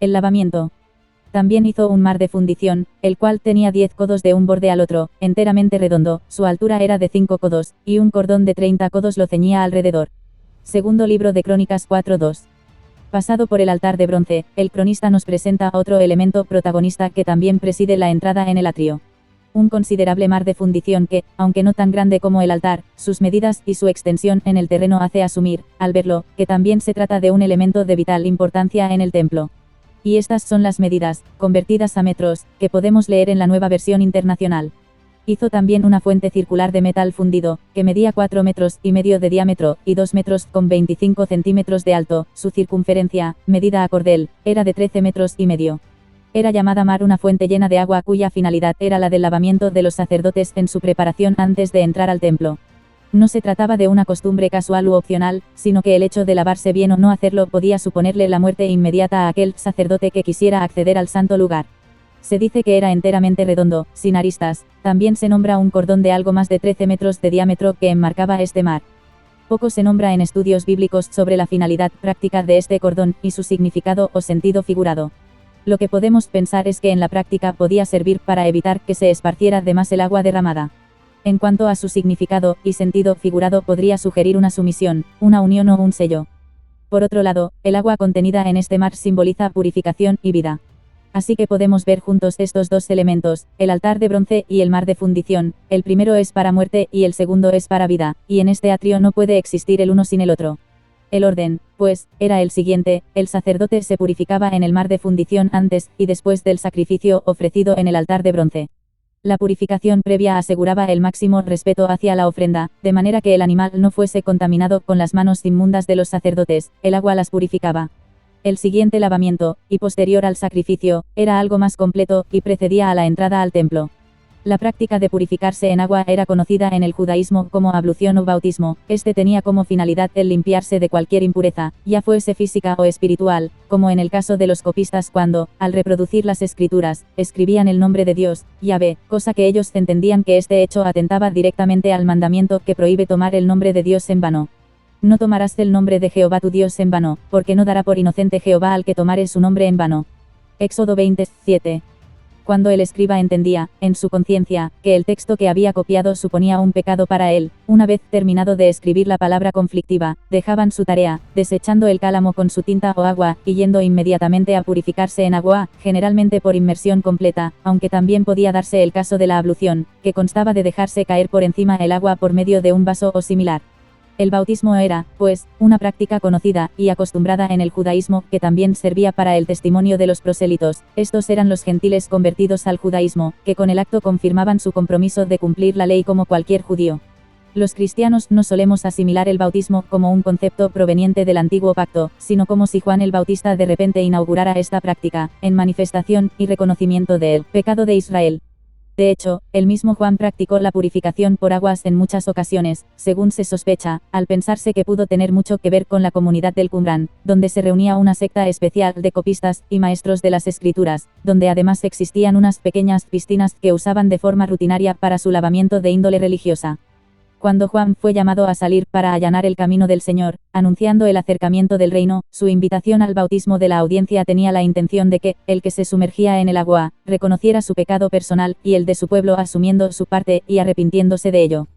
El lavamiento. También hizo un mar de fundición, el cual tenía 10 codos de un borde al otro, enteramente redondo, su altura era de 5 codos, y un cordón de 30 codos lo ceñía alrededor. Segundo libro de Crónicas 4:2. Pasado por el altar de bronce, el cronista nos presenta otro elemento protagonista que también preside la entrada en el atrio. Un considerable mar de fundición que, aunque no tan grande como el altar, sus medidas y su extensión en el terreno hace asumir, al verlo, que también se trata de un elemento de vital importancia en el templo. Y estas son las medidas, convertidas a metros, que podemos leer en la Nueva Versión Internacional. Hizo también una fuente circular de metal fundido, que medía 4 metros y medio de diámetro, y 2 metros con 25 centímetros de alto. Su circunferencia, medida a cordel, era de 13 metros y medio. Era llamada mar una fuente llena de agua cuya finalidad era la del lavamiento de los sacerdotes en su preparación antes de entrar al templo. No se trataba de una costumbre casual u opcional, sino que el hecho de lavarse bien o no hacerlo podía suponerle la muerte inmediata a aquel sacerdote que quisiera acceder al santo lugar. Se dice que era enteramente redondo, sin aristas. También se nombra un cordón de algo más de 13 metros de diámetro que enmarcaba este mar. Poco se nombra en estudios bíblicos sobre la finalidad práctica de este cordón y su significado o sentido figurado. Lo que podemos pensar es que en la práctica podía servir para evitar que se esparciera de más el agua derramada. En cuanto a su significado y sentido figurado, podría sugerir una sumisión, una unión o un sello. Por otro lado, el agua contenida en este mar simboliza purificación y vida. Así que podemos ver juntos estos dos elementos, el altar de bronce y el mar de fundición. El primero es para muerte y el segundo es para vida, y en este atrio no puede existir el uno sin el otro. El orden, pues, era el siguiente: el sacerdote se purificaba en el mar de fundición antes y después del sacrificio ofrecido en el altar de bronce. La purificación previa aseguraba el máximo respeto hacia la ofrenda, de manera que el animal no fuese contaminado con las manos inmundas de los sacerdotes. El agua las purificaba. El siguiente lavamiento, y posterior al sacrificio, era algo más completo, y precedía a la entrada al templo. La práctica de purificarse en agua era conocida en el judaísmo como ablución o bautismo. Este tenía como finalidad el limpiarse de cualquier impureza, ya fuese física o espiritual, como en el caso de los copistas cuando, al reproducir las escrituras, escribían el nombre de Dios, Yahvé, cosa que ellos entendían que este hecho atentaba directamente al mandamiento que prohíbe tomar el nombre de Dios en vano. No tomarás el nombre de Jehová tu Dios en vano, porque no dará por inocente Jehová al que tomare su nombre en vano. Éxodo 20:7. Cuando el escriba entendía, en su conciencia, que el texto que había copiado suponía un pecado para él, una vez terminado de escribir la palabra conflictiva, dejaban su tarea, desechando el cálamo con su tinta o agua, y yendo inmediatamente a purificarse en agua, generalmente por inmersión completa, aunque también podía darse el caso de la ablución, que constaba de dejarse caer por encima el agua por medio de un vaso o similar. El bautismo era, pues, una práctica conocida y acostumbrada en el judaísmo, que también servía para el testimonio de los prosélitos. Estos eran los gentiles convertidos al judaísmo, que con el acto confirmaban su compromiso de cumplir la ley como cualquier judío. Los cristianos no solemos asimilar el bautismo como un concepto proveniente del antiguo pacto, sino como si Juan el Bautista de repente inaugurara esta práctica, en manifestación y reconocimiento del pecado de Israel. De hecho, el mismo Juan practicó la purificación por aguas en muchas ocasiones, según se sospecha, al pensarse que pudo tener mucho que ver con la comunidad del Qumrán, donde se reunía una secta especial de copistas y maestros de las escrituras, donde además existían unas pequeñas piscinas que usaban de forma rutinaria para su lavamiento de índole religiosa. Cuando Juan fue llamado a salir para allanar el camino del Señor, anunciando el acercamiento del reino, su invitación al bautismo de la audiencia tenía la intención de que, el que se sumergía en el agua, reconociera su pecado personal, y el de su pueblo asumiendo su parte y arrepintiéndose de ello.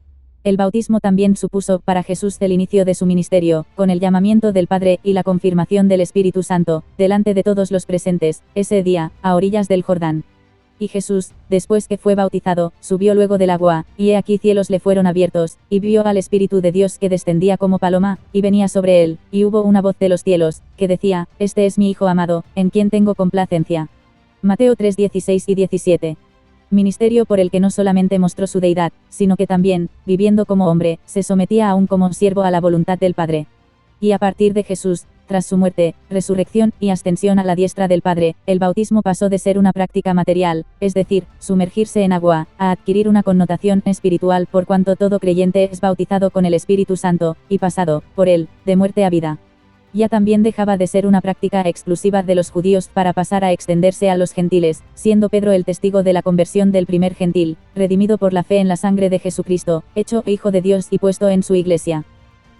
El bautismo también supuso para Jesús el inicio de su ministerio, con el llamamiento del Padre y la confirmación del Espíritu Santo, delante de todos los presentes, ese día, a orillas del Jordán. Y Jesús, después que fue bautizado, subió luego del agua, y he aquí cielos le fueron abiertos, y vio al Espíritu de Dios que descendía como paloma, y venía sobre él, y hubo una voz de los cielos, que decía: Este es mi Hijo amado, en quien tengo complacencia. Mateo 3:16 y 17. Ministerio por el que no solamente mostró su deidad, sino que también, viviendo como hombre, se sometía aún como siervo a la voluntad del Padre. Y a partir de Jesús, tras su muerte, resurrección y ascensión a la diestra del Padre, el bautismo pasó de ser una práctica material, es decir, sumergirse en agua, a adquirir una connotación espiritual por cuanto todo creyente es bautizado con el Espíritu Santo, y pasado, por él, de muerte a vida. Ya también dejaba de ser una práctica exclusiva de los judíos para pasar a extenderse a los gentiles, siendo Pedro el testigo de la conversión del primer gentil, redimido por la fe en la sangre de Jesucristo, hecho Hijo de Dios y puesto en su iglesia.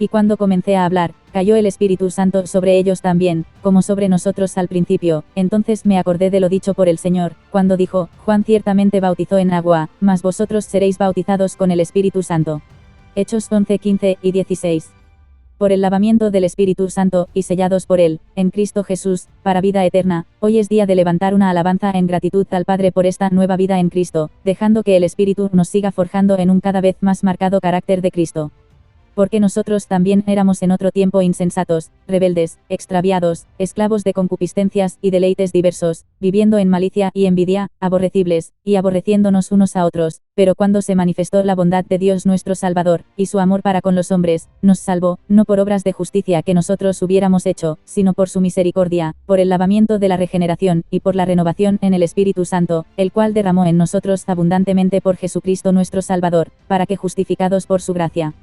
Y cuando comencé a hablar, cayó el Espíritu Santo sobre ellos también, como sobre nosotros al principio. Entonces me acordé de lo dicho por el Señor, cuando dijo, Juan ciertamente bautizó en agua, mas vosotros seréis bautizados con el Espíritu Santo. Hechos 11, 15 y 16. Por el lavamiento del Espíritu Santo, y sellados por él, en Cristo Jesús, para vida eterna, hoy es día de levantar una alabanza en gratitud al Padre por esta nueva vida en Cristo, dejando que el Espíritu nos siga forjando en un cada vez más marcado carácter de Cristo. Porque nosotros también éramos en otro tiempo insensatos, rebeldes, extraviados, esclavos de concupiscencias y deleites diversos, viviendo en malicia y envidia, aborrecibles, y aborreciéndonos unos a otros, pero cuando se manifestó la bondad de Dios nuestro Salvador, y su amor para con los hombres, nos salvó, no por obras de justicia que nosotros hubiéramos hecho, sino por su misericordia, por el lavamiento de la regeneración, y por la renovación en el Espíritu Santo, el cual derramó en nosotros abundantemente por Jesucristo nuestro Salvador, para que justificados por su gracia,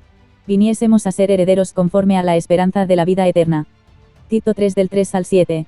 viniésemos a ser herederos conforme a la esperanza de la vida eterna. Tito 3 del 3 al 7.